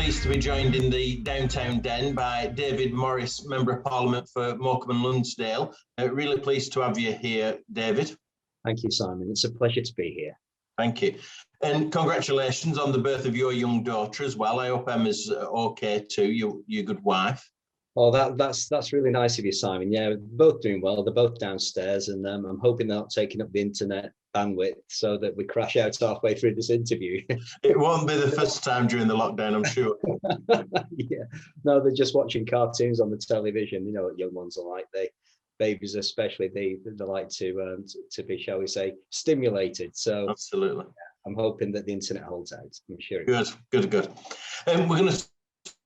pleased to be joined in the downtown den by David Morris, Member of Parliament for Morecambe and Lunesdale. Really pleased to have you here, David. Thank you, Simon. It's a pleasure to be here. Thank you. And congratulations on the birth of your young daughter as well. I hope Emma's okay too, your good wife. Oh, that's really nice of you, Simon. Yeah, we're both doing well. They're both downstairs, and I'm hoping they're not taking up the internet bandwidth so that we crash out halfway through this interview. It won't be the first time during the lockdown, I'm sure. Yeah, no, they're just watching cartoons on the television. You know what young ones are like. Babies especially, they like to be, shall we say, stimulated. So absolutely, I'm hoping that the internet holds out. I'm sure. Good. We're going to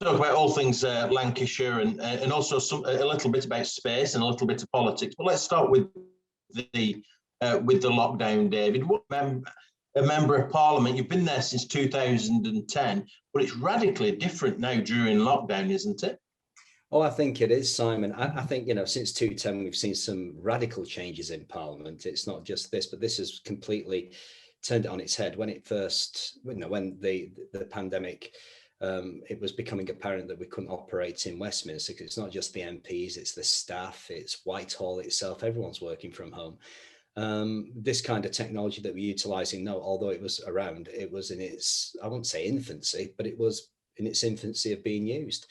talk about all things Lancashire and also a little bit about space and a little bit of politics. But let's start with the lockdown, David. A member of Parliament, you've been there since 2010, but it's radically different now during lockdown, isn't it? Oh, I think it is, Simon. I think, since 2010, we've seen some radical changes in Parliament. It's not just this, but this has completely turned it on its head. When it first, when the pandemic, it was becoming apparent that we couldn't operate in Westminster. It's not just the MPs, it's the staff, it's Whitehall itself, everyone's working from home. This kind of technology that we're utilising now, although it was around, it was in its, I won't say infancy, but it was in its infancy of being used.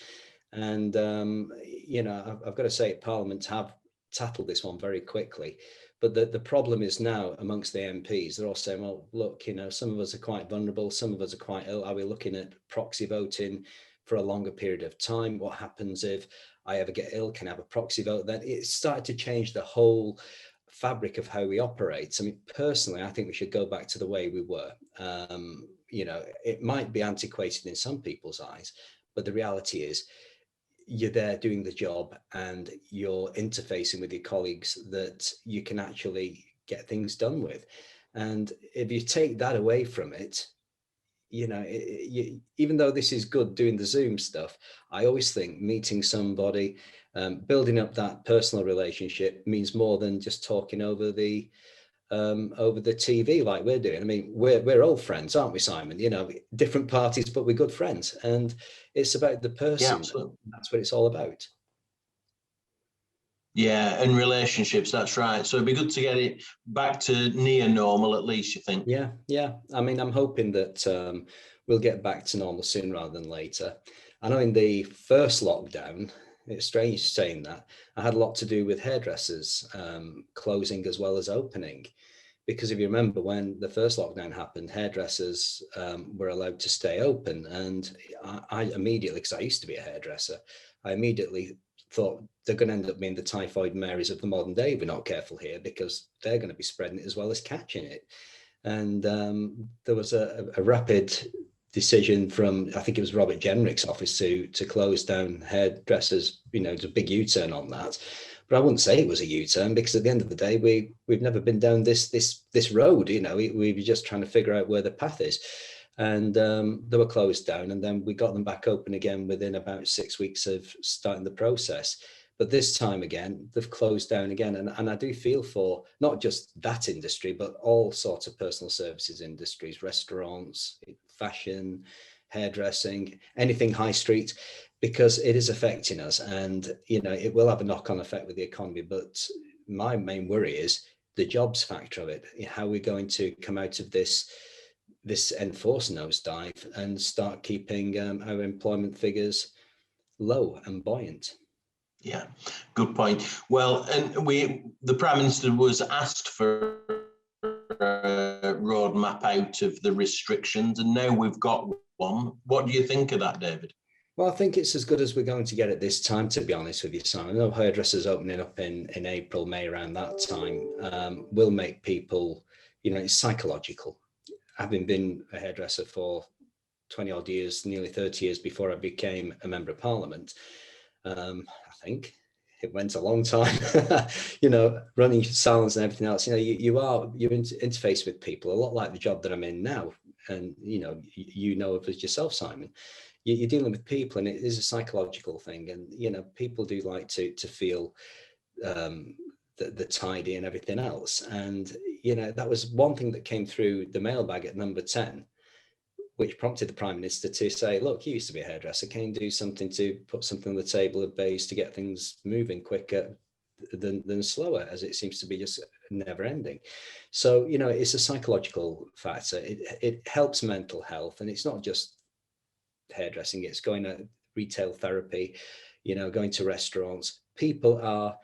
And, I've got to say, Parliament have tackled this one very quickly. But the problem is now amongst the MPs, they're all saying, well, look, some of us are quite vulnerable, some of us are quite ill. Are we looking at proxy voting for a longer period of time? What happens if I ever get ill? Can I have a proxy vote then? It started to change the whole fabric of how we operate. I mean, personally, I think we should go back to the way we were. It might be antiquated in some people's eyes, but the reality is, you're there doing the job and you're interfacing with your colleagues that you can actually get things done with. And if you take that away from it, even though this is good doing the Zoom stuff, I always think meeting somebody, building up that personal relationship means more than just talking over the TV like we're doing. I mean, we're old friends, aren't we, Simon? Different parties, but we're good friends. And it's about the person. Yeah, absolutely. That's what it's all about. Yeah, and relationships, that's right. So it'd be good to get it back to near normal, at least, you think? Yeah. I mean, I'm hoping that we'll get back to normal sooner rather than later. I know in the first lockdown, it's strange saying that, I had a lot to do with hairdressers closing as well as opening. Because if you remember, when the first lockdown happened, hairdressers were allowed to stay open. And I immediately, because I used to be a hairdresser, I immediately thought they're going to end up being the typhoid Marys of the modern day if we're not careful here, because they're going to be spreading it as well as catching it. And there was a rapid decision from, I think it was Robert Jenrick's office to close down hairdressers. There's a big U-turn on that. But I wouldn't say it was a U-turn, because at the end of the day, we've never been down this road. We were just trying to figure out where the path is, and they were closed down, and then we got them back open again within about 6 weeks of starting the process. But this time again, they've closed down again, and I do feel for not just that industry, but all sorts of personal services industries, restaurants, fashion, hairdressing, anything high street, because it is affecting us, and it will have a knock-on effect with the economy. But my main worry is the jobs factor of it. How we're going to come out of this enforced nosedive and start keeping our employment figures low and buoyant. Yeah, good point. Well, and the Prime Minister was asked for a roadmap out of the restrictions, and now we've got one. What do you think of that, David? Well, I think it's as good as we're going to get at this time, to be honest with you, Simon. I know hairdressers opening up in April, May, around that time, will make people, it's psychological. Having been a hairdresser for 20 odd years, nearly 30 years before I became a member of Parliament, I think it went a long time, running salons and everything else. You're interface with people a lot like the job that I'm in now. And, of as yourself, Simon. You're dealing with people, and it is a psychological thing. And, people do like to feel the tidy and everything else. And, that was one thing that came through the mailbag at number 10 which prompted the Prime Minister to say, look, you used to be a hairdresser, can you do something to put something on the table of base to get things moving quicker than slower, as it seems to be just never ending. So, you know, it's a psychological factor. It helps mental health, and it's not just hairdressing, it's going to retail therapy, you know, going to restaurants. People are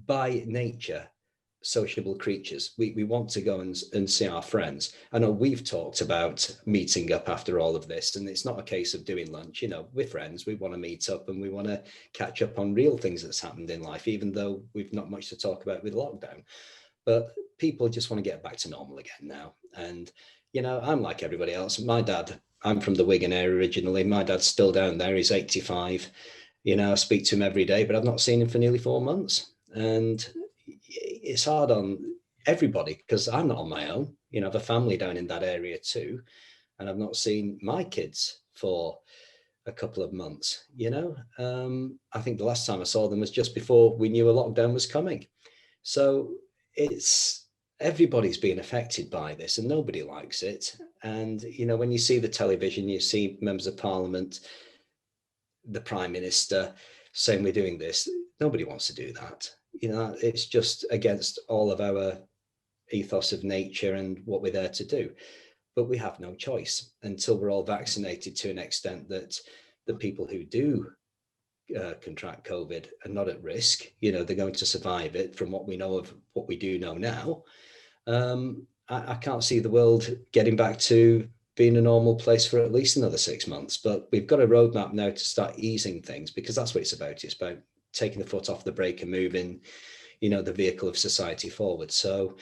by nature sociable creatures. We want to go and see our friends. I know we've talked about meeting up after all of this, and it's not a case of doing lunch, you know, we're friends, we want to meet up and we want to catch up on real things that's happened in life, even though we've not much to talk about with lockdown. But people just want to get back to normal again now. And, you know, I'm like everybody else. My dad, I'm from the Wigan area originally. My dad's still down there. He's 85. You know, I speak to him every day, but I've not seen him for nearly 4 months. And it's hard on everybody because I'm not on my own. You know, I have a family down in that area too. And I've not seen my kids for a couple of months, you know. I think the last time I saw them was just before we knew a lockdown was coming. So it's everybody's being affected by this and nobody likes it. And, you know, when you see the television, you see members of Parliament, the Prime Minister saying we're doing this, nobody wants to do that. You know, it's just against all of our ethos of nature and what we're there to do. But we have no choice until we're all vaccinated to an extent that the people who do contract COVID are not at risk. You know, they're going to survive it from what we know of what we do know now. I can't see the world getting back to being a normal place for at least another 6 months. But we've got a roadmap now to start easing things, because that's what it's about. It's about taking the foot off the brake and moving, you know, the vehicle of society forward. So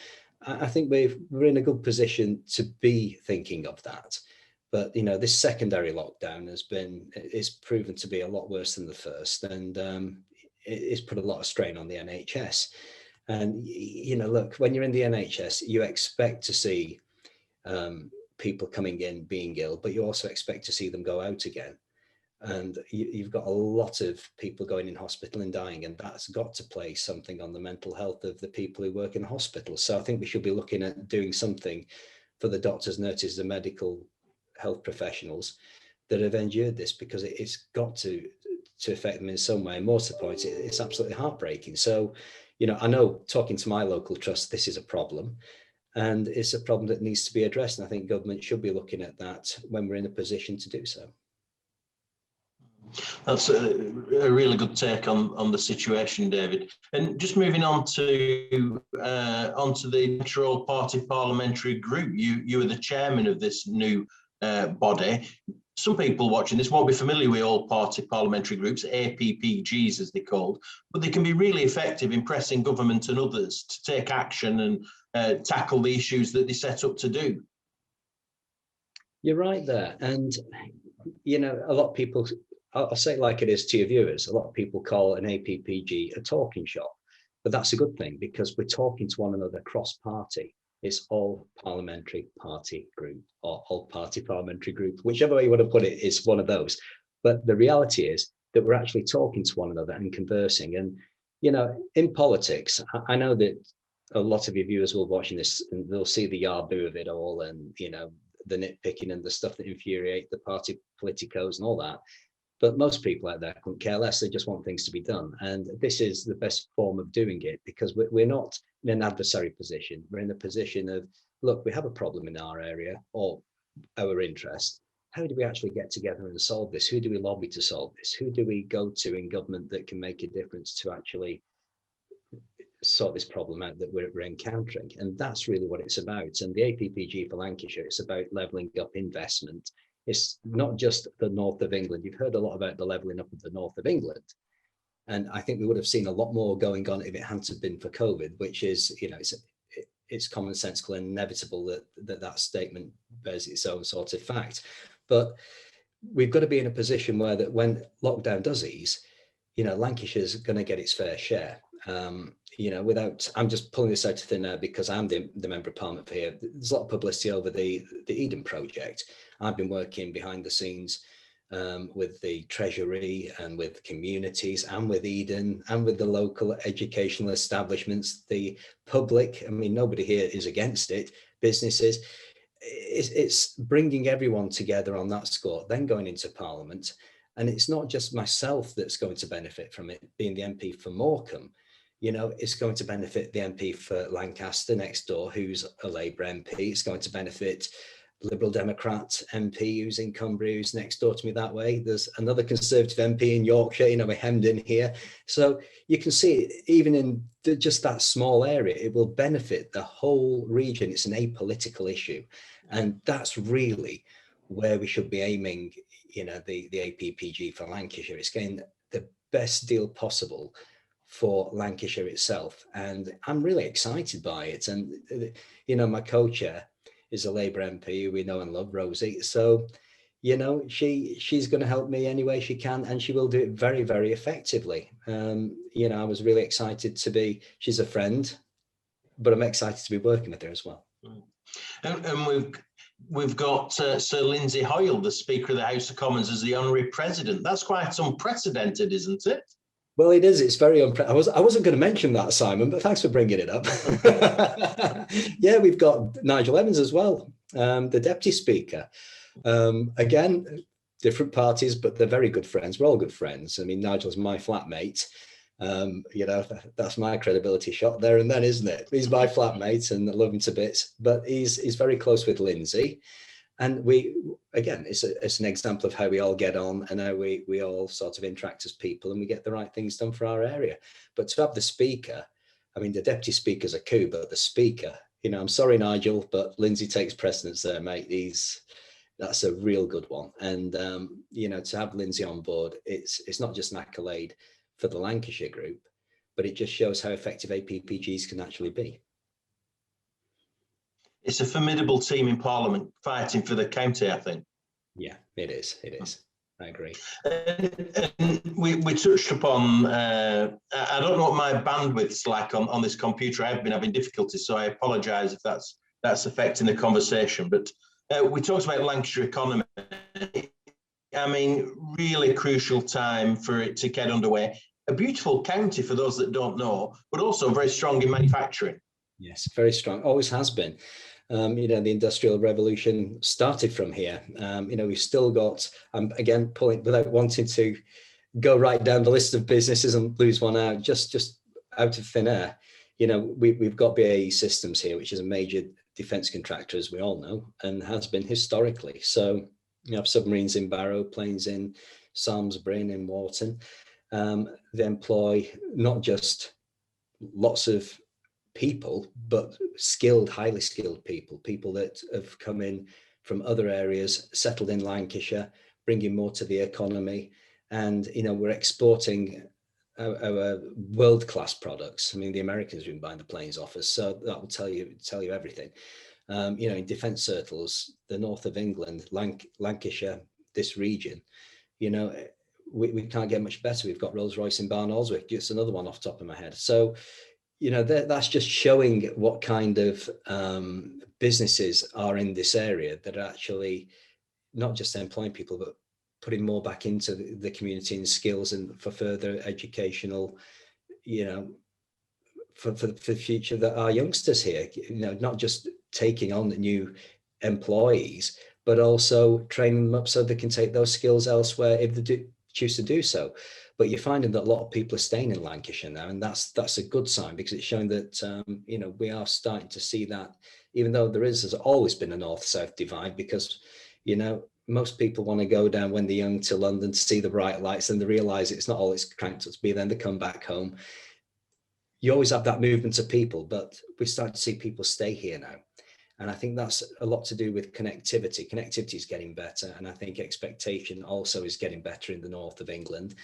I think we're in a good position to be thinking of that. But, you know, this secondary lockdown it's proven to be a lot worse than the first. And it's put a lot of strain on the NHS. And, you know, look, when you're in the NHS, you expect to see people coming in being ill, but you also expect to see them go out again. And you've got a lot of people going in hospital and dying, and that's got to play something on the mental health of the people who work in hospitals. So I think we should be looking at doing something for the doctors, nurses, the medical health professionals that have endured this, because it's got to affect them in some way. And more to the point, it's absolutely heartbreaking. So, you know, I know, talking to my local trust, this is a problem. And it's a problem that needs to be addressed. And I think government should be looking at that when we're in a position to do so. That's a really good take on the situation, David. And just moving on to onto the All Party Parliamentary Group, you are the chairman of this new body. Some people watching this won't be familiar with all party parliamentary groups, APPGs as they're called, but they can be really effective in pressing government and others to take action and tackle the issues that they set up to do. You're right there. And, you know, a lot of people, I'll say it like it is to your viewers, a lot of people call an APPG a talking shop, but that's a good thing, because we're talking to one another cross-party. It's all parliamentary party group, or all party parliamentary group, whichever way you want to put it, is one of those. But the reality is that we're actually talking to one another and conversing. And, you know, in politics, I know that a lot of your viewers will be watching this and they'll see the yaboo of it all, and, you know, the nitpicking and the stuff that infuriate the party politicos and all that. But most people out there couldn't care less. They just want things to be done. And this is the best form of doing it, because we're not in an adversary position. We're in a position of, look, we have a problem in our area or our interest. How do we actually get together and solve this? Who do we lobby to solve this? Who do we go to in government that can make a difference to actually sort this problem out that we're encountering? And that's really what it's about. And the APPG for Lancashire, it's about levelling up investment. It's not just the north of England. You've heard a lot about the levelling up of the north of England. And I think we would have seen a lot more going on if it hadn't been for COVID, which is, you know, it's commonsensical and inevitable that statement bears its own sort of fact. But we've got to be in a position where that when lockdown does ease, you know, Lancashire's going to get its fair share. You know, I'm just pulling this out of thin air because I'm the member of Parliament for here. There's a lot of publicity over the Eden project. I've been working behind the scenes with the Treasury and with communities and with Eden and with the local educational establishments, the public. I mean, nobody here is against it. Businesses. it's bringing everyone together on that score, then going into Parliament. And it's not just myself that's going to benefit from it, being the MP for Morecambe. You know, it's going to benefit the MP for Lancaster next door, who's a Labour MP. It's going to benefit Liberal Democrat MP who's in Cumbria, who's next door to me that way. There's another Conservative MP in Yorkshire, you know, we're hemmed in here. So you can see, even in just that small area, it will benefit the whole region. It's an apolitical issue. And that's really where we should be aiming, you know, the APPG for Lancashire. It's getting the best deal possible for Lancashire itself. And I'm really excited by it. And, you know, my co-chair is a Labour MP who we know and love, Rosie. So, you know, she's going to help me any way she can, and she will do it very, very effectively. You know, I was really excited she's a friend, but I'm excited to be working with her as well. And we've got Sir Lindsay Hoyle, the Speaker of the House of Commons, as the honorary president. That's quite unprecedented, isn't it? Well, it is. It's very unprecedented. I wasn't going to mention that, Simon, but thanks for bringing it up. Yeah, we've got Nigel Evans as well, the Deputy Speaker. Again, different parties, but they're very good friends. We're all good friends. I mean, Nigel's my flatmate. You know, that's my credibility shot there and then, isn't it? He's my flatmate and I love him to bits, but he's very close with Lindsay. And again, it's an example of how we all get on and how we all sort of interact as people and we get the right things done for our area. But to have the Speaker, I mean, the Deputy Speaker's a coup, but the Speaker, you know, I'm sorry, Nigel, but Lindsay takes precedence there, mate. That's a real good one. And, you know, to have Lindsay on board, it's not just an accolade for the Lancashire group, but it just shows how effective APPGs can actually be. It's a formidable team in Parliament fighting for the county, I think. Yeah, it is. It is. I agree. And we touched upon, I don't know what my bandwidth's like on this computer. I've been having difficulties, so I apologise if that's affecting the conversation. But we talked about Lancashire economy. I mean, really crucial time for it to get underway. A beautiful county for those that don't know, but also very strong in manufacturing. Yes, very strong. Always has been. You know, the Industrial Revolution started from here. You know, we've still got, again, pulling without wanting to go right down the list of businesses and lose one out, just out of thin air. You know, we've got BAE Systems here, which is a major defence contractor, as we all know, and has been historically. So you have submarines in Barrow, planes in Samlesbury and in Wharton. They employ not just lots of people, but skilled, highly skilled people that have come in from other areas, settled in Lancashire, bringing more to the economy. And, you know, we're exporting our world-class products. I mean, the Americans have been buying the planes off us, so that will tell you everything. You know, in defence circles, the north of England, Lancashire, this region, you know, we can't get much better. We've got Rolls-Royce in Barnoldswick, just another one off the top of my head. So, you know, that's just showing what kind of businesses are in this area that are actually not just employing people, but putting more back into the community and skills and for further educational, you know, for the future that our youngsters here, you know, not just taking on the new employees, but also training them up so they can take those skills elsewhere if they choose to do so. But you're finding that a lot of people are staying in Lancashire now, and that's a good sign, because it's showing that you know, we are starting to see that, even though has always been a north-south divide, because, you know, most people want to go down when they're young to London to see the bright lights, and they realise it's not all it's cranked up to be. Then they come back home. You always have that movement of people, but we start to see people stay here now. And I think that's a lot to do with connectivity. Connectivity is getting better, and I think expectation also is getting better in the north of England.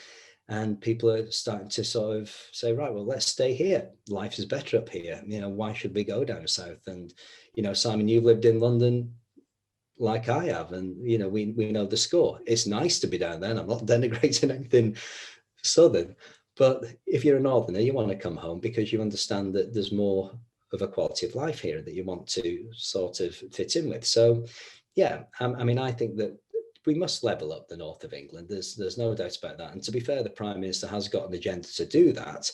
And people are starting to sort of say, right, well, let's stay here. Life is better up here. You know, why should we go down south? And, you know, Simon, you've lived in London like I have, and, you know, we know the score. It's nice to be down there, and I'm not denigrating anything southern. But if you're a northerner, you want to come home because you understand that there's more of a quality of life here that you want to sort of fit in with. So, yeah, I mean, I think that we must level up the north of England. There's no doubt about that. And to be fair, the Prime Minister has got an agenda to do that.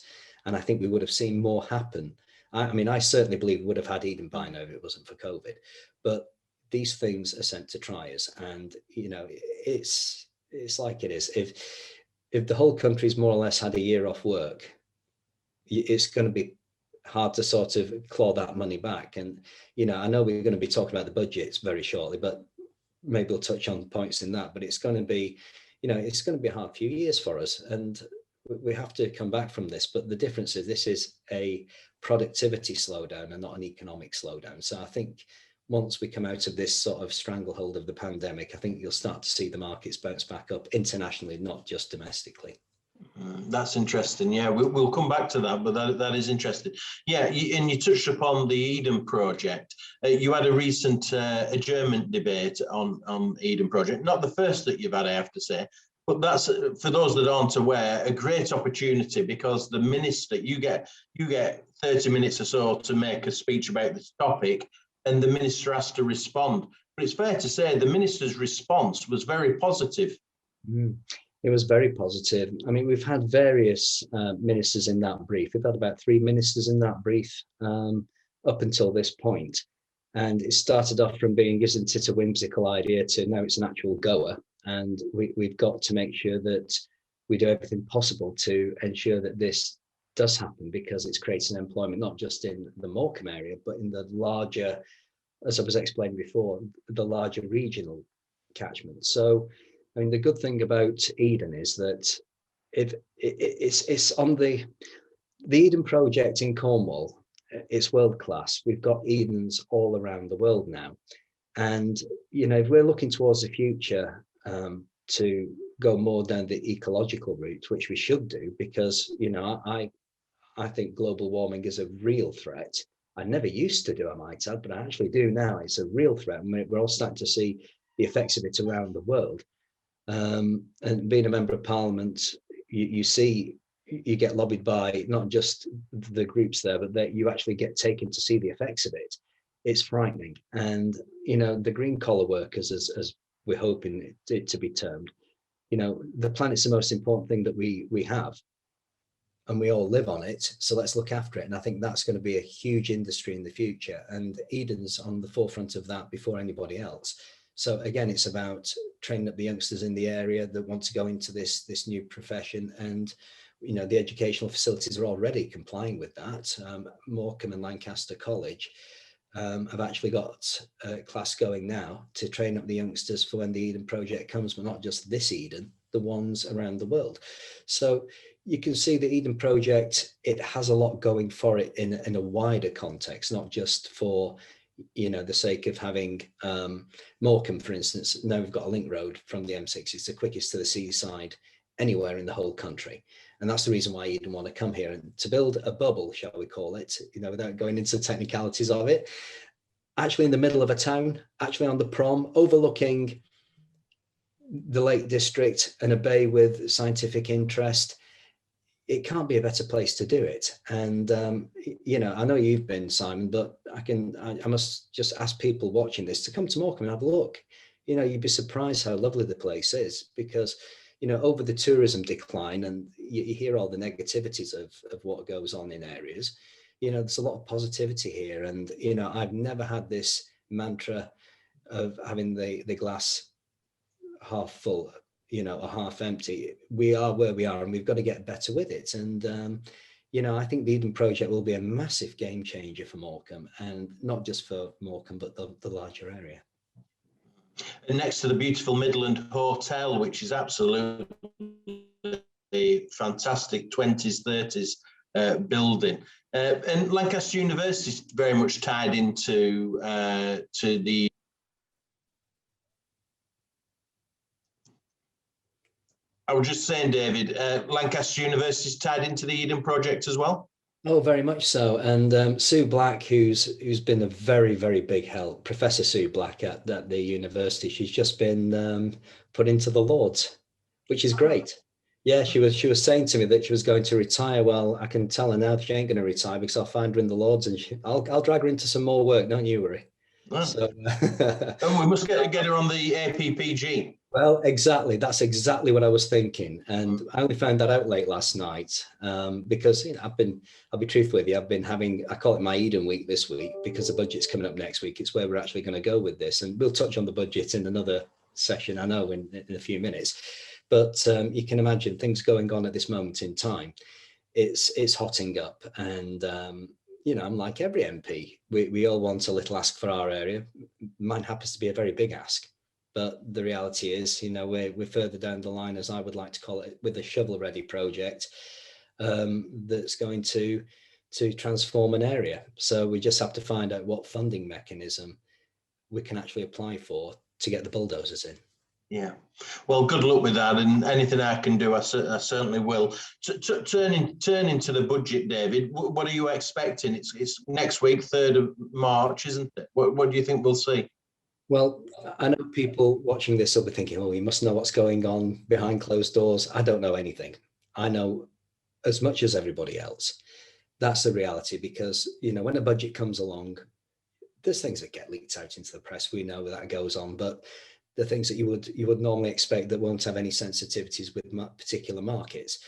And I think we would have seen more happen. I mean, I certainly believe we would have had Eden by now if it wasn't for COVID. But these things are sent to try us, and it's like it is. If the whole country's more or less had a year off work, it's going to be hard to sort of claw that money back. And I know we're going to be talking about the budgets very shortly, but maybe we'll touch on points in that. But it's going to be, it's going to be a hard few years for us, and we have to come back from this. But the difference is this is a productivity slowdown and not an economic slowdown. So I think once we come out of this sort of stranglehold of the pandemic, I think you'll start to see the markets bounce back up internationally, not just domestically. That's interesting. Yeah, we'll come back to that, but that is interesting. Yeah, and you touched upon the Eden project. You had a recent adjournment debate on Eden project. Not the first that you've had, I have to say, but that's, for those that aren't aware, a great opportunity, because the minister, you get 30 minutes or so to make a speech about this topic, and the minister has to respond. But it's fair to say the minister's response was very positive. It was very positive. I mean, we've had various ministers in that brief. We've had about 3 ministers in that brief up until this point. And it started off from being, isn't it a whimsical idea, to now it's an actual goer. And we've got to make sure that we do everything possible to ensure that this does happen, because it's creating employment, not just in the Morecambe area, but in the larger, as I was explaining before, the larger regional catchment. So, I mean, the good thing about Eden is that it's on the Eden project in Cornwall. It's world class. We've got Edens all around the world now, and if we're looking towards the future to go more down the ecological route, which we should do, because I think global warming is a real threat. I never used to do, I might add, but I actually do now. It's a real threat. I mean, we're all starting to see the effects of it around the world. And being a member of Parliament, you see, you get lobbied by not just the groups there, but that you actually get taken to see the effects of it. It's frightening. And the green collar workers, as we're hoping it to be termed, the planet's the most important thing that we have, and we all live on it. So let's look after it. And I think that's going to be a huge industry in the future. And Eden's on the forefront of that before anybody else. So again, it's about training up the youngsters in the area that want to go into this new profession. And, the educational facilities are already complying with that. Morecambe and Lancaster College have actually got a class going now to train up the youngsters for when the Eden project comes, but not just this Eden, the ones around the world. So you can see the Eden project, it has a lot going for it in a wider context, not just for the sake of having Morecambe, for instance. Now we've got a link road from the M6. It's the quickest to the seaside anywhere in the whole country. And that's the reason why Eden want to come here, and to build a bubble, shall we call it, without going into the technicalities of it, actually in the middle of a town, actually on the prom, overlooking the Lake District and a bay with scientific interest. It can't be a better place to do it. And, I know you've been, Simon, but I must just ask people watching this to come to Morecambe and have a look. You'd be surprised how lovely the place is, because, over the tourism decline, and you hear all the negativities of what goes on in areas, there's a lot of positivity here. And, I've never had this mantra of having the glass half full, or half empty. We are where we are, and we've got to get better with it. And I think the Eden project will be a massive game changer for Morecambe, and not just for Morecambe, but the larger area. And next to the beautiful Midland Hotel, which is absolutely fantastic 20s, 30s building. And Lancaster University is very much tied into to the I was just saying, David, Lancaster University is tied into the Eden project as well? Oh, very much so. And Sue Black, who's been a very, very big help, Professor Sue Black at the university, she's just been put into the Lords, which is great. Yeah, she was saying to me that she was going to retire. Well, I can tell her now that she ain't going to retire, because I'll find her in the Lords, and I'll drag her into some more work. Don't you worry. Oh. So, and we must get her on the APPG. Well, exactly. That's exactly what I was thinking, and I only found that out late last night because I'll be truthful with you. I've been having, I call it my Eden week this week because the budget's coming up next week. It's where we're actually going to go with this, and we'll touch on the budget in another session, I know, in a few minutes. But you can imagine things going on at this moment in time. It's hotting up, and I'm like every MP. We all want a little ask for our area. Mine happens to be a very big ask. But the reality is, we're further down the line, as I would like to call it, with a shovel-ready project that's going to transform an area. So we just have to find out what funding mechanism we can actually apply for to get the bulldozers in. Yeah, well, good luck with that, and anything I can do, I certainly will. Turning to the budget, David, what are you expecting? It's next week, 3rd of March, isn't it? What do you think we'll see? Well, I know people watching this will be thinking, oh, you must know what's going on behind closed doors. I don't know anything. I know as much as everybody else. That's the reality, because, when a budget comes along, there's things that get leaked out into the press. We know that goes on, but the things that you would normally expect that won't have any sensitivities with particular markets.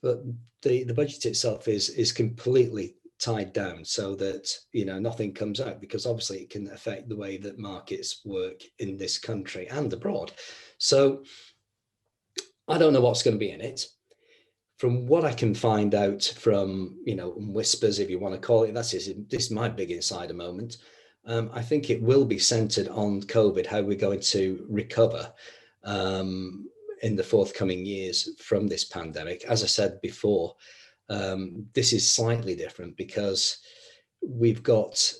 But the budget itself is completely tied down so that nothing comes out, because obviously it can affect the way that markets work in this country and abroad. So I don't know what's going to be in it. From what I can find out from whispers, if you want to call it, this is my big insider moment. I think it will be centered on COVID, how we're going to recover in the forthcoming years from this pandemic. As I said before, this is slightly different because we've got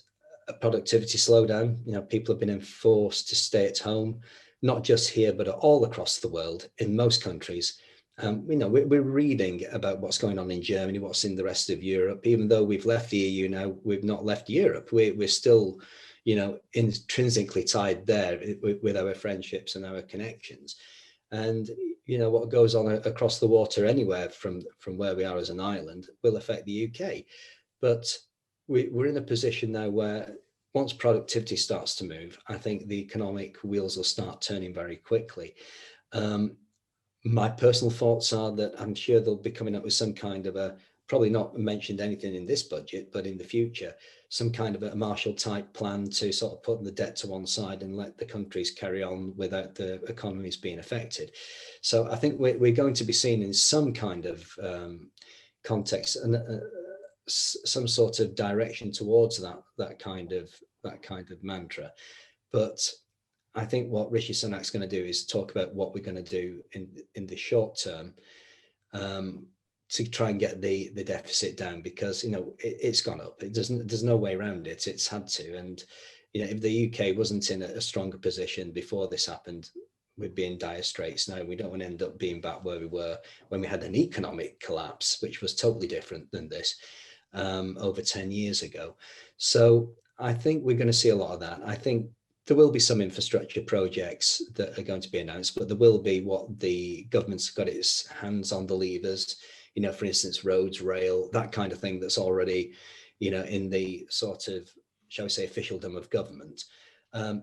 a productivity slowdown. People have been enforced to stay at home, not just here, but all across the world, in most countries. We're reading about what's going on in Germany, what's in the rest of Europe. Even though we've left the EU now, we've not left Europe. We're still, intrinsically tied there with our friendships and our connections. And what goes on across the water anywhere from where we are as an island will affect the UK. But we're in a position now where once productivity starts to move, I think the economic wheels will start turning very quickly. My personal thoughts are that I'm sure they'll be coming up with some kind of probably not mentioned anything in this budget, but in the future, some kind of a Marshall type plan to sort of put the debt to one side and let the countries carry on without the economies being affected. So I think we're going to be seen in some kind of context and some sort of direction towards that kind of mantra. But I think what Rishi Sunak's going to do is talk about what we're going to do in the short term to try and get the deficit down, because it's gone up. There's no way around it. It's had to. And if the UK wasn't in a stronger position before this happened, we'd be in dire straits now. We don't want to end up being back where we were when we had an economic collapse, which was totally different than this over 10 years ago. So I think we're going to see a lot of that. I think there will be some infrastructure projects that are going to be announced, but there will be what the government's got its hands on the levers, for instance, roads, rail, that kind of thing that's already, in the sort of, shall we say, officialdom of government.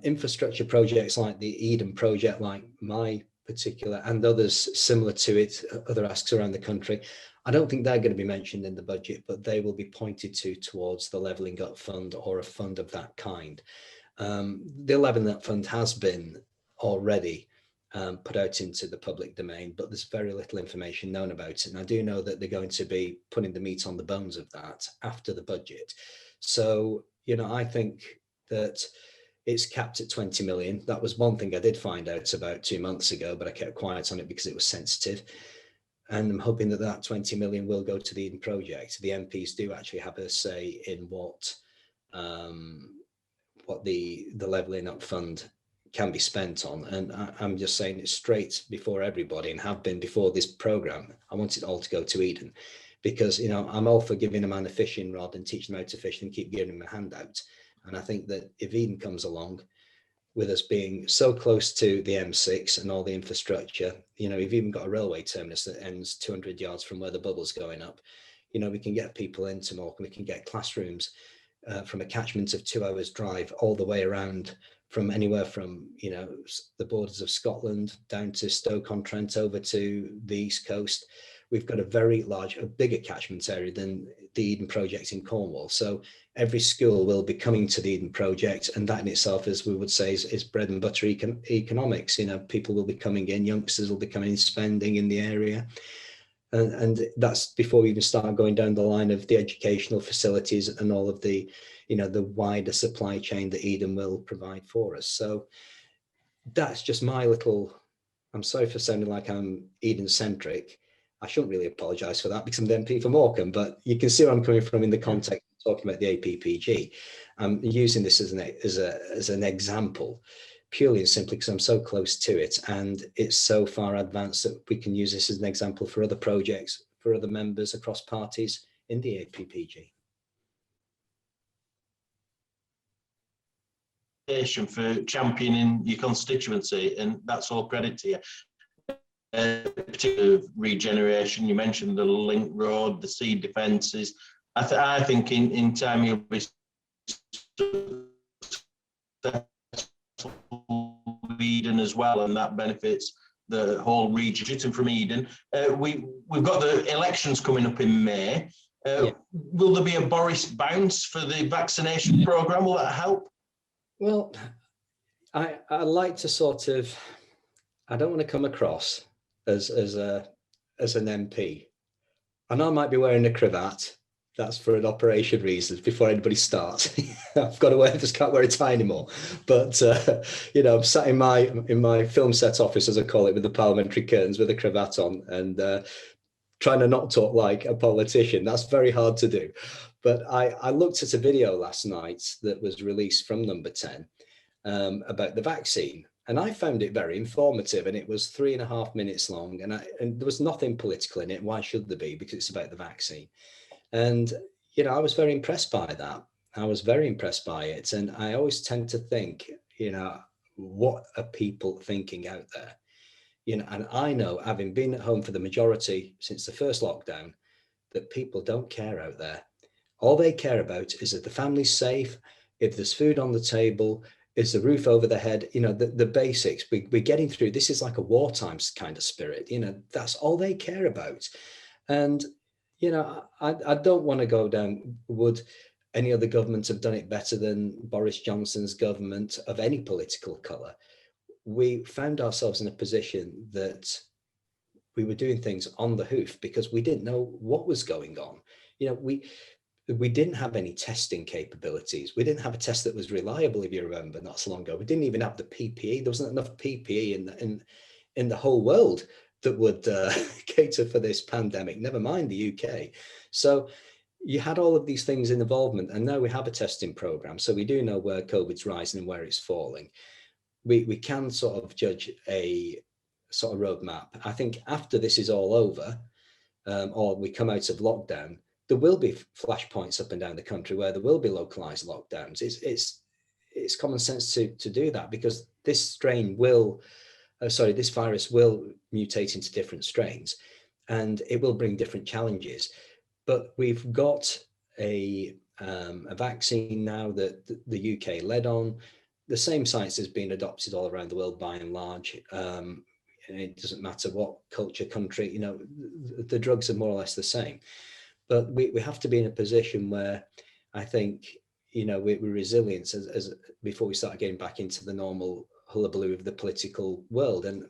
Infrastructure projects like the Eden project, like my particular, and others similar to it, other asks around the country, I don't think they're going to be mentioned in the budget, but they will be pointed towards the Levelling Up Fund or a fund of that kind. The Levelling Up Fund has been already put out into the public domain, but there's very little information known about it. And I do know that they're going to be putting the meat on the bones of that after the budget. So, I think that it's capped at 20 million. That was one thing I did find out about 2 months ago, but I kept quiet on it because it was sensitive. And I'm hoping that 20 million will go to the Eden project. The MPs do actually have a say in what the Levelling Up Fund can be spent on. And I'm just saying it straight before everybody, and have been before this programme. I want it all to go to Eden, because I'm all for giving a man a fishing rod and teaching him how to fish and keep giving him a handout. And I think that if Eden comes along, with us being so close to the M6 and all the infrastructure, we've even got a railway terminus that ends 200 yards from where the bubble's going up. We can get people into Morecambe, we can get classrooms from a catchment of 2 hours drive all the way around from anywhere from, the borders of Scotland down to Stoke-on-Trent over to the East Coast. We've got a bigger catchment area than the Eden Project in Cornwall. So every school will be coming to the Eden Project, and that in itself, as we would say, is bread and butter economics. People will be coming in, youngsters will be coming in, spending in the area. And that's before we even start going down the line of the educational facilities and all of the, the wider supply chain that Eden will provide for us. So that's just my little, I'm sorry for sounding like I'm Eden-centric. I shouldn't really apologise for that because I'm the MP for Morecambe, but you can see where I'm coming from in the context of talking about the APPG. I'm using this as an example, purely and simply because I'm so close to it, and it's so far advanced that we can use this as an example for other projects, for other members across parties in the APPG. For championing your constituency, and that's all credit to you. Particular regeneration, you mentioned the link road, the sea defences. I think in time you'll be Eden as well, and that benefits the whole region from Eden. We've got the elections coming up in May. Will there be a Boris bounce for the vaccination programme? Will that help? Well, I like to sort of, I don't want to come across as an MP. I know I might be wearing a cravat. That's for an operation reasons before anybody starts. I've got to wear, just can't wear a tie anymore. But I'm sat in my film set office, as I call it, with the parliamentary curtains with a cravat on, and trying to not talk like a politician. That's very hard to do. But I looked at a video last night that was released from Number 10 about the vaccine. And I found it very informative, and it was 3.5 minutes long, and there was nothing political in it. Why should there be? Because it's about the vaccine. And, I was very impressed by that. I was very impressed by it. And I always tend to think, what are people thinking out there? And I know, having been at home for the majority since the first lockdown, that people don't care out there. All they care about is that the family's safe, if there's food on the table, is the roof over the head, the basics. We're getting through. This is like a wartime kind of spirit. That's all they care about. And, I don't want to go down, would any other government have done it better than Boris Johnson's government of any political colour? We found ourselves in a position that we were doing things on the hoof because we didn't know what was going on. We didn't have any testing capabilities. We didn't have a test that was reliable, if you remember, not so long ago. We didn't even have the PPE. There wasn't enough PPE in the whole world that would cater for this pandemic, never mind the UK. So you had all of these things in involvement, and now we have a testing program. So we do know where COVID's rising and where it's falling. We can sort of judge a sort of roadmap. I think after this is all over, or we come out of lockdown, there will be flashpoints up and down the country where there will be localized lockdowns. It's common sense to do that, because this virus will mutate into different strains, and it will bring different challenges. But we've got a vaccine now that the UK led on. The same science has been adopted all around the world by and large. And it doesn't matter what culture, country, the drugs are more or less the same. But we have to be in a position where I think, we're resilient as before we start getting back into the normal hullabaloo of the political world. And,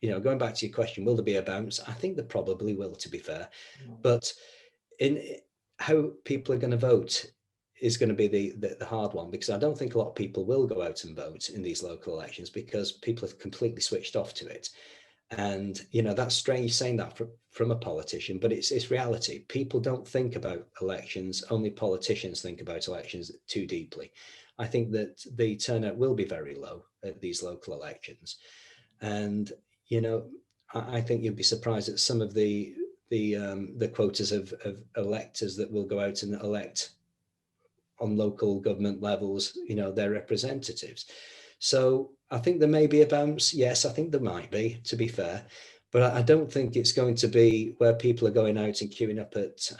going back to your question, will there be a bounce? I think there probably will, to be fair. But in how people are going to vote is going to be the hard one, because I don't think a lot of people will go out and vote in these local elections because people have completely switched off to it. And, that's strange saying that from a politician, but it's reality. People don't think about elections. Only politicians think about elections too deeply. I think that the turnout will be very low at these local elections. And, I think you'd be surprised at some of the quotas of electors that will go out and elect on local government levels, their representatives. So I think there may be a bounce. Yes, I think there might be, to be fair, but I don't think it's going to be where people are going out and queuing up at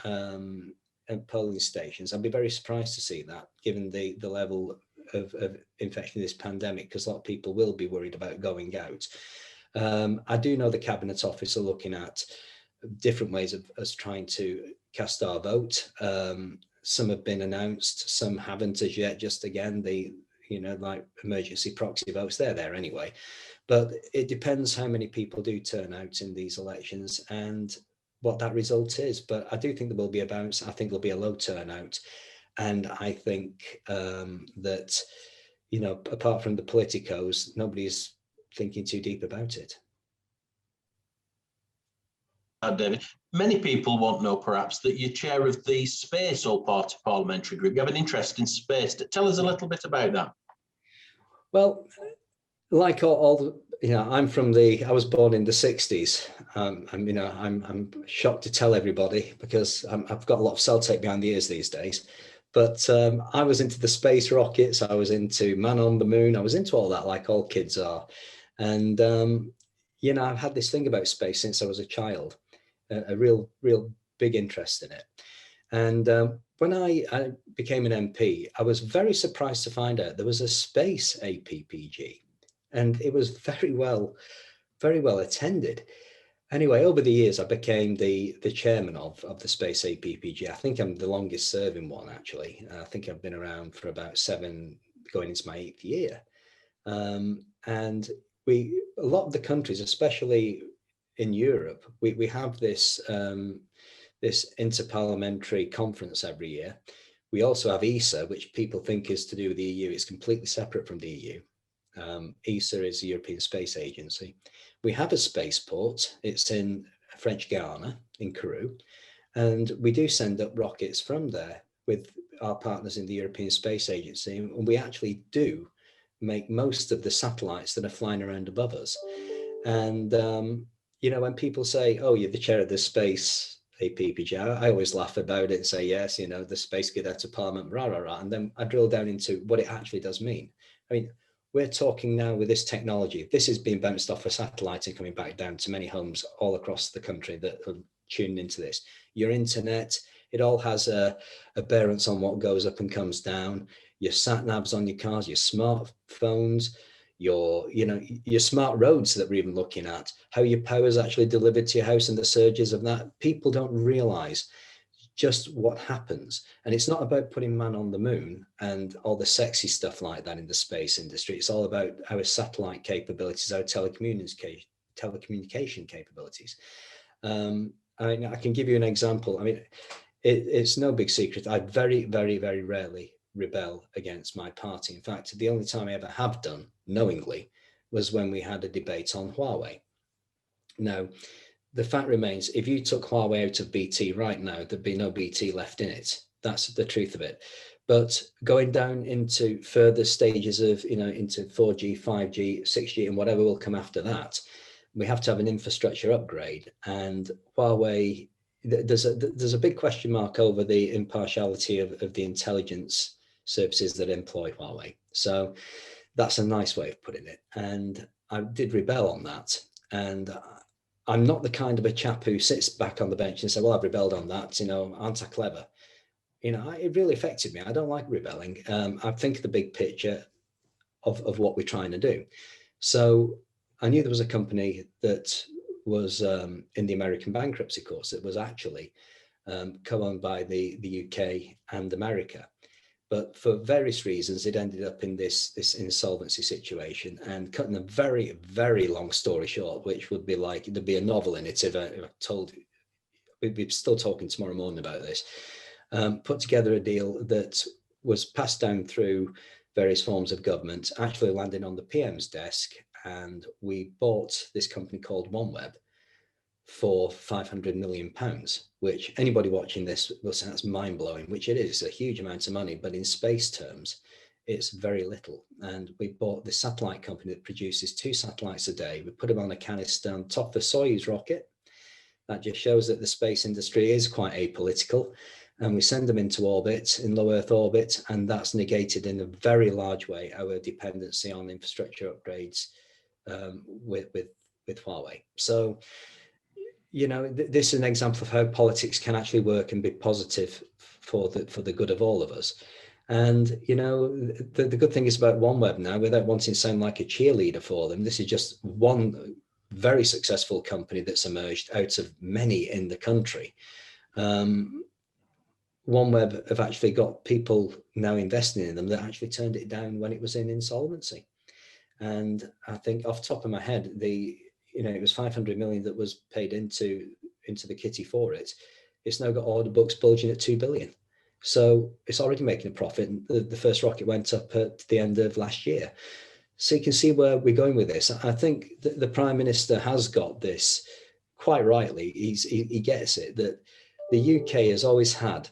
polling stations. I'd be very surprised to see that, given the level of infection this pandemic, because a lot of people will be worried about going out. I do know the Cabinet Office are looking at different ways of us trying to cast our vote. Some have been announced, some haven't as yet. Just again, like emergency proxy votes, they're there anyway. But it depends how many people do turn out in these elections and what that result is. But I do think there will be a bounce. I think there'll be a low turnout. And I think that, apart from the politicos, nobody's thinking too deep about it. David, many people won't know perhaps that you're chair of the Space All-Party Parliamentary Group. You have an interest in space. Tell us a little bit about that. Well, like I was born in the 60s. I'm shocked to tell everybody, because I've got a lot of cell tape behind the ears these days. But I was into the space rockets. I was into man on the moon. I was into all that, like all kids are. And, I've had this thing about space since I was a child, a real big interest in it. And when I became an MP, I was very surprised to find out there was a space APPG. And it was very well attended. Anyway, over the years, I became the chairman of the Space APPG. I think I'm the longest serving one, actually. I think I've been around for about 7, going into my 8th year. And a lot of the countries, especially in Europe, we have this interparliamentary conference every year. We also have ESA, which people think is to do with the EU. It's completely separate from the EU. ESA is the European Space Agency. We have a spaceport. It's in French Guiana, in Kourou, and we do send up rockets from there with our partners in the European Space Agency, and we actually do make most of the satellites that are flying around above us. And when people say, "Oh, you're the chair of the Space APPG," I always laugh about it and say, "Yes, the Space Cadet to Parliament, rah, rah, rah." And then I drill down into what it actually does mean. I mean, we're talking now with this technology. This is being bounced off a satellite and coming back down to many homes all across the country that are tuning into this. Your internet, it all has a bearance on what goes up and comes down. Your sat navs on your cars, your smartphones, your smart roads that we're even looking at, how your power is actually delivered to your house and the surges of that. People don't realize just what happens. And it's not about putting man on the moon and all the sexy stuff like that in the space industry. It's all about our satellite capabilities, our telecommunication capabilities. I can give you an example. I mean, it's no big secret. I very, very, very rarely rebel against my party. In fact, the only time I ever have done knowingly was when we had a debate on Huawei. Now, the fact remains, if you took Huawei out of BT right now, there'd be no BT left in it. That's the truth of it. But going down into further stages of, into 4G, 5G, 6G, and whatever will come after that, we have to have an infrastructure upgrade. And Huawei, there's a big question mark over the impartiality of the intelligence services that employ Huawei. So that's a nice way of putting it. And I did rebel on that. And I'm not the kind of a chap who sits back on the bench and says, "Well, I've rebelled on that, aren't I clever?" It really affected me. I don't like rebelling. I think the big picture of what we're trying to do. So I knew there was a company that was in the American bankruptcy course. It was actually co-owned by the UK and America. But for various reasons, it ended up in this insolvency situation. And cutting a very, very long story short, which would be like, there'd be a novel in it if I told you. We'd be still talking tomorrow morning about this. Put together a deal that was passed down through various forms of government, actually landing on the PM's desk. And we bought this company called OneWeb for £500 million, which anybody watching this will say that's mind-blowing, which it is. It's a huge amount of money, but in space terms, it's very little. And we bought this satellite company that produces 2 satellites a day. We put them on a canister on top of a Soyuz rocket. That just shows that the space industry is quite apolitical. And we send them into orbit, in low Earth orbit, and that's negated in a very large way our dependency on infrastructure upgrades with Huawei. So, this is an example of how politics can actually work and be positive for the good of all of us. And, you know, the good thing is about OneWeb now, without wanting to sound like a cheerleader for them, this is just one very successful company that's emerged out of many in the country. OneWeb have actually got people now investing in them that actually turned it down when it was in insolvency. And I think off the top of my head, it was 500 million that was paid into the kitty for it. It's now got order books bulging at 2 billion. So it's already making a profit. The first rocket went up at the end of last year. So you can see where we're going with this. I think the Prime Minister has got this quite rightly. He gets it, that the UK has always had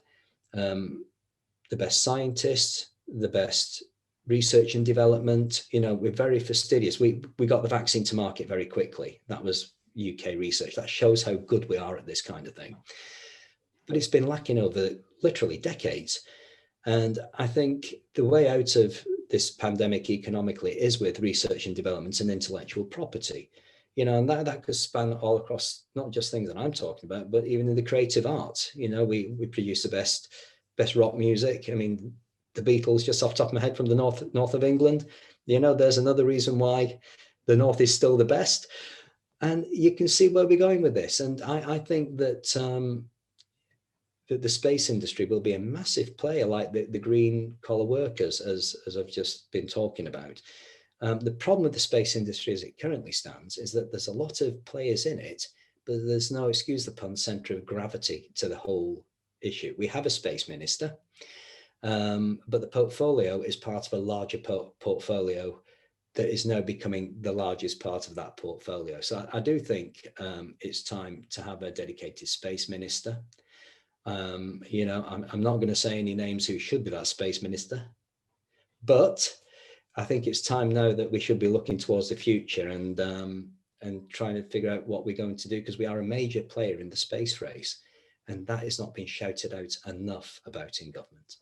the best scientists, the best research and development. You know, we're very fastidious. We got the vaccine to market very quickly. That was UK research. That shows how good we are at this kind of thing. But it's been lacking over literally decades. And I think the way out of this pandemic economically is with research and development and intellectual property. You know, and that could span all across, not just things that I'm talking about, but even in the creative arts. You know, we produce the best rock music. I mean, the Beatles, just off the top of my head, from the north of England. You know, there's another reason why the north is still the best. And you can see where we're going with this. And I think that the space industry will be a massive player, like the green collar workers, as I've just been talking about. The problem with the space industry as it currently stands is that there's a lot of players in it, but there's no, excuse the pun, center of gravity to the whole issue. We have a space minister, but the portfolio is part of a larger portfolio that is now becoming the largest part of that portfolio. So I do think it's time to have a dedicated space minister. You know, I'm not going to say any names who should be that space minister, but I think it's time now that we should be looking towards the future and trying to figure out what we're going to do, because we are a major player in the space race, and that is not being shouted out enough about in government.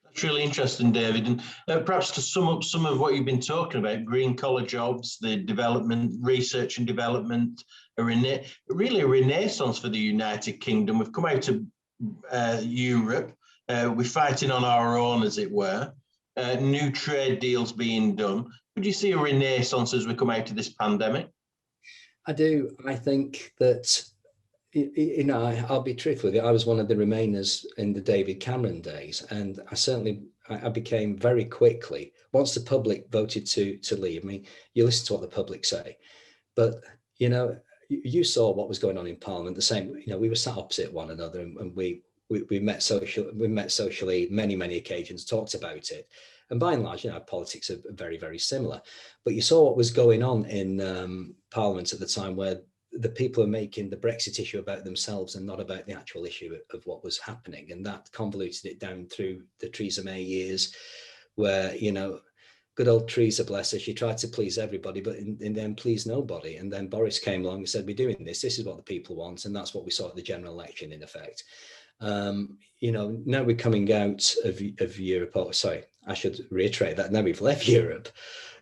That's really interesting, David. And perhaps to sum up some of what you've been talking about, green collar jobs, the development, research and development, really a renaissance for the United Kingdom. We've come out of Europe. We're fighting on our own, as it were. New trade deals being done. Would you see a renaissance as we come out of this pandemic? I do. I think that, you know, I'll be truthful with you. I was one of the Remainers in the David Cameron days, and I became very quickly, once the public voted to leave. I mean, you listen to what the public say, but you know, you saw what was going on in Parliament. The same, you know, we were sat opposite one another, and we met socially many occasions, talked about it. And by and large, you know, politics are very, very similar. But you saw what was going on in Parliament at the time, where the people are making the Brexit issue about themselves and not about the actual issue of what was happening. And that convoluted it down through the Theresa May years, where, you know, good old Theresa, bless her, she tried to please everybody, but in the end pleased nobody. And then Boris came along and said, we're doing this is what the people want. And that's what we saw at the general election, in effect. You know, now we're coming out of Europe. Oh, sorry, I should reiterate that now we've left Europe.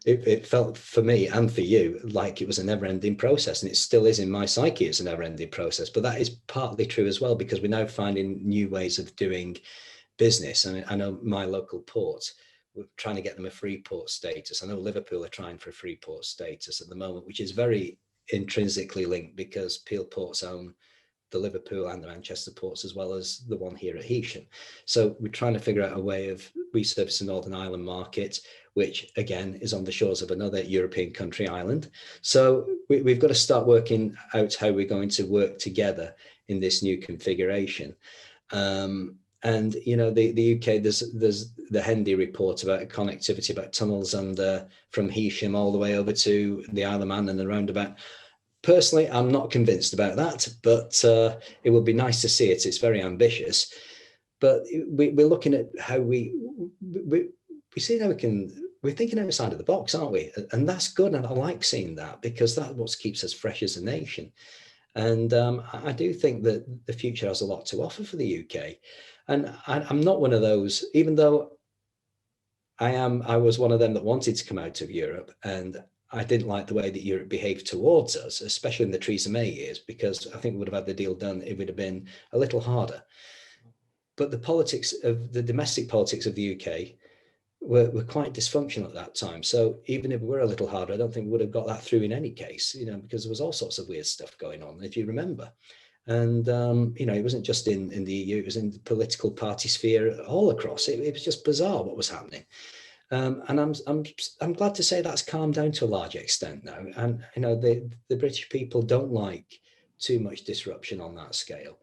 It felt for me and for you like it was a never-ending process, and it still is in my psyche. It's a never-ending process, but that is partly true as well, because we're now finding new ways of doing business. I mean, I know my local port, we're trying to get them a free port status. I know Liverpool are trying for a free port status at the moment, which is very intrinsically linked, because Peel Ports own the Liverpool and the Manchester ports, as well as the one here at Heysham. So we're trying to figure out a way of resurfacing the Northern Ireland market, which again is on the shores of another European country, Ireland. So we've got to start working out how we're going to work together in this new configuration. And you know, the UK, there's the Hendy report about connectivity, about tunnels under from Heysham all the way over to the Isle of Man and the roundabout. Personally, I'm not convinced about that, but it would be nice to see it. It's very ambitious, but we're looking at how we see how we're thinking outside of the box, aren't we? And that's good. And I like seeing that, because that's what keeps us fresh as a nation. And I do think that the future has a lot to offer for the UK. And I'm not one of those, even though I was one of them that wanted to come out of Europe, and I didn't like the way that Europe behaved towards us, especially in the Theresa May years, because I think we would have had the deal done if it would have been a little harder. but the domestic politics of the UK were quite dysfunctional at that time. So even if we were a little harder, I don't think we would have got that through in any case, because there was all sorts of weird stuff going on, if you remember. And, it wasn't just in the EU, it was in the political party sphere all across. It was just bizarre what was happening. And I'm glad to say that's calmed down to a large extent now. And, the British people don't like too much disruption on that scale.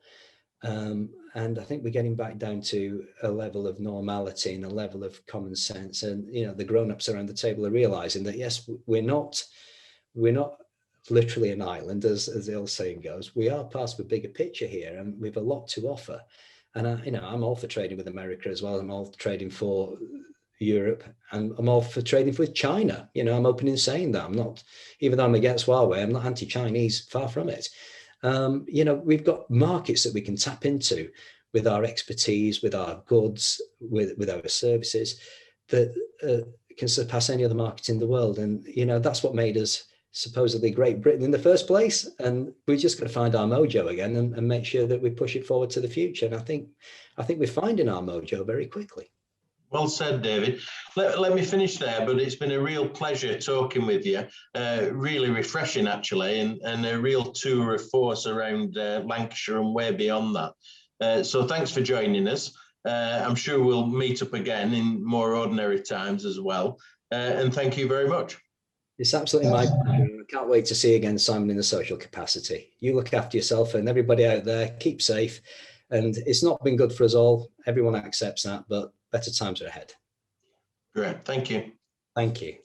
And I think we're getting back down to a level of normality and a level of common sense. And, the grown-ups around the table are realizing that, yes, we're not literally an island, as the old saying goes. We are part of a bigger picture here, and we've a lot to offer. And I'm all for trading with America as well. I'm all for trading for Europe, and I'm all for trading with China. I'm open in saying that. I'm not, even though I'm against Huawei, I'm not anti-Chinese, far from it. We've got markets that we can tap into with our expertise, with our goods, with our services that can surpass any other market in the world. And, that's what made us supposedly Great Britain in the first place. And we're just going to find our mojo again and make sure that we push it forward to the future. And I think we're finding our mojo very quickly. Well said, David. Let me finish there, but it's been a real pleasure talking with you. Really refreshing, actually, and a real tour of force around Lancashire and way beyond that. So thanks for joining us. I'm sure we'll meet up again in more ordinary times as well. And thank you very much. It's absolutely my pleasure. I can't wait to see you again, Simon, in the social capacity. You look after yourself, and everybody out there, keep safe. And it's not been good for us all. Everyone accepts that, but better times are ahead. Great. Thank you. Thank you.